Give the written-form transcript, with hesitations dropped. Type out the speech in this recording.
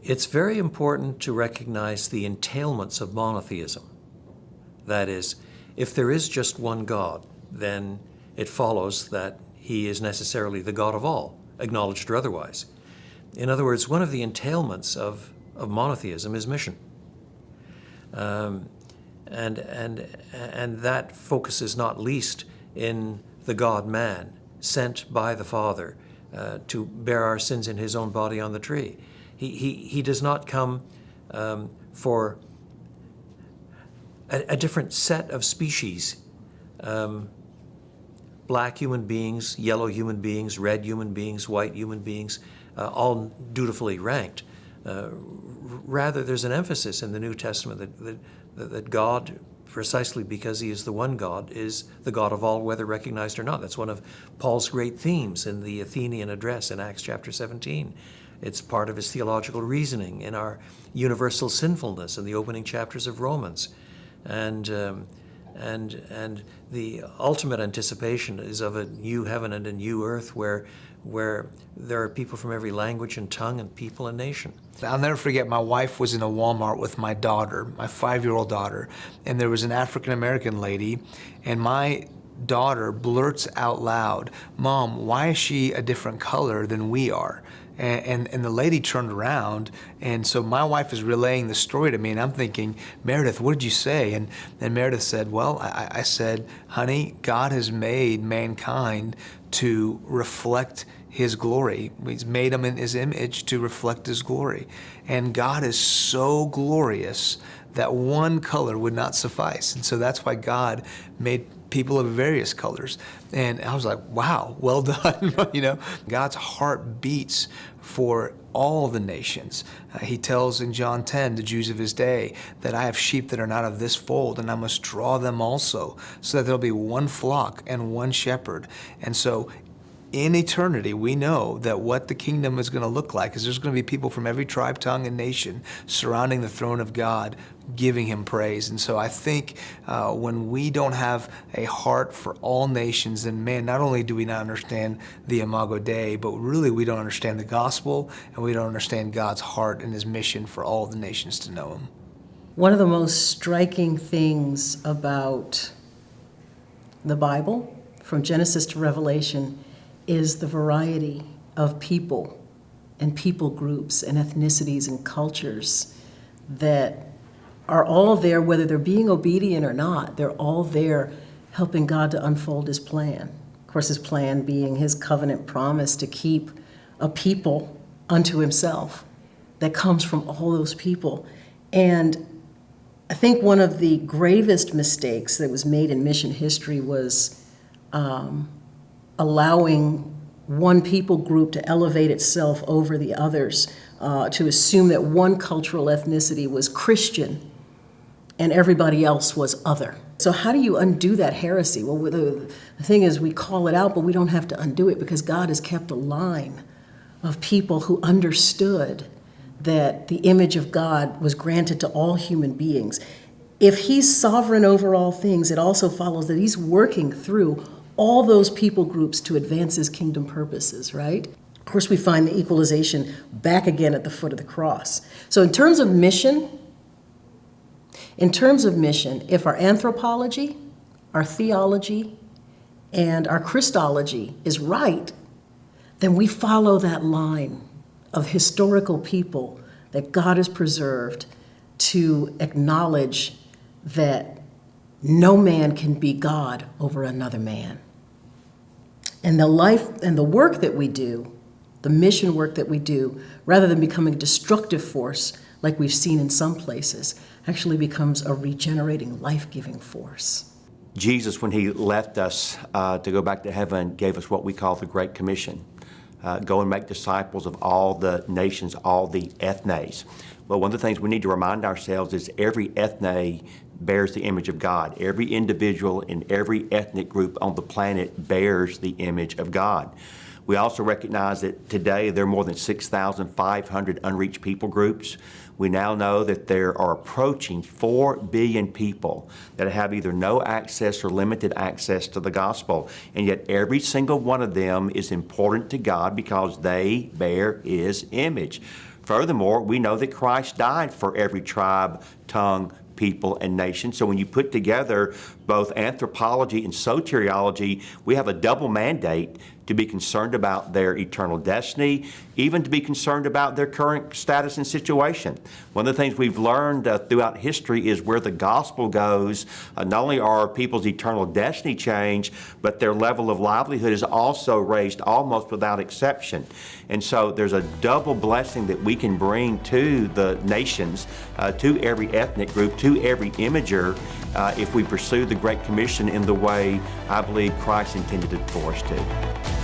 It's very important to recognize the entailments of monotheism. That is, if there is just one God, then it follows that he is necessarily the God of all, acknowledged or otherwise. In other words, one of the entailments of monotheism is mission. And that focuses not least in the God-man sent by the Father to bear our sins in his own body on the tree. He does not come for a different set of species, black human beings, yellow human beings, red human beings, white human beings, all dutifully ranked. Rather, there's an emphasis in the New Testament that God, precisely because he is the one God, is the God of all, whether recognized or not. That's one of Paul's great themes in the Athenian address in Acts chapter 17. It's part of his theological reasoning in our universal sinfulness in the opening chapters of Romans. And the ultimate anticipation is of a new heaven and a new earth where there are people from every language and tongue and people and nation. I'll never forget, my wife was in a Walmart with my daughter, my 5-year-old daughter, and there was an African-American lady, and my daughter blurts out loud, "Mom, why is she a different color than we are?" And the lady turned around, and so my wife is relaying the story to me, and I'm thinking, "Meredith, what did you say?" And Meredith said, "Well, I said, honey, God has made mankind to reflect his glory. He's made them in his image to reflect his glory. And God is so glorious that one color would not suffice. And so that's why God made people of various colors." And I was like, wow, well done. You know, God's heart beats for all the nations. He tells in John 10, the Jews of his day, that I have sheep that are not of this fold, and I must draw them also, so that there'll be one flock and one shepherd. And so in eternity, we know that what the kingdom is going to look like is there's going to be people from every tribe, tongue, and nation surrounding the throne of God, giving him praise. And so I think when we don't have a heart for all nations, then man, not only do we not understand the Imago Dei, but really we don't understand the gospel, and we don't understand God's heart and his mission for all the nations to know him. One of the most striking things about the Bible, from Genesis to Revelation, is the variety of people and people groups and ethnicities and cultures that are all there, whether they're being obedient or not. They're all there helping God to unfold his plan. Of course, his plan being his covenant promise to keep a people unto himself that comes from all those people. And I think one of the gravest mistakes that was made in mission history was allowing one people group to elevate itself over the others, to assume that one cultural ethnicity was Christian and everybody else was other. So how do you undo that heresy? Well, the thing is, we call it out, but we don't have to undo it because God has kept a line of people who understood that the image of God was granted to all human beings. If he's sovereign over all things, it also follows that he's working through all those people groups to advance his kingdom purposes, right? Of course, we find the equalization back again at the foot of the cross. So in terms of mission, if our anthropology, our theology, and our Christology is right, then we follow that line of historical people that God has preserved to acknowledge that no man can be God over another man. And the life and the work that we do, the mission work that we do, rather than becoming a destructive force like we've seen in some places, actually becomes a regenerating, life-giving force. Jesus, when he left us to go back to heaven, gave us what we call the Great Commission. Go and make disciples of all the nations, all the ethnes. Well, one of the things we need to remind ourselves is every ethne bears the image of God. Every individual in every ethnic group on the planet bears the image of God. We also recognize that today there are more than 6,500 unreached people groups. We now know that there are approaching 4 billion people that have either no access or limited access to the gospel. And yet every single one of them is important to God because they bear His image. Furthermore, we know that Christ died for every tribe, tongue, people, and nation. So when you put together both anthropology and soteriology, we have a double mandate to be concerned about their eternal destiny, even to be concerned about their current status and situation. One of the things we've learned throughout history is where the gospel goes, not only are people's eternal destiny changed, but their level of livelihood is also raised almost without exception. And so there's a double blessing that we can bring to the nations, to every ethnic group, to every imager, if we pursue the Great Commission in the way I believe Christ intended it for us to.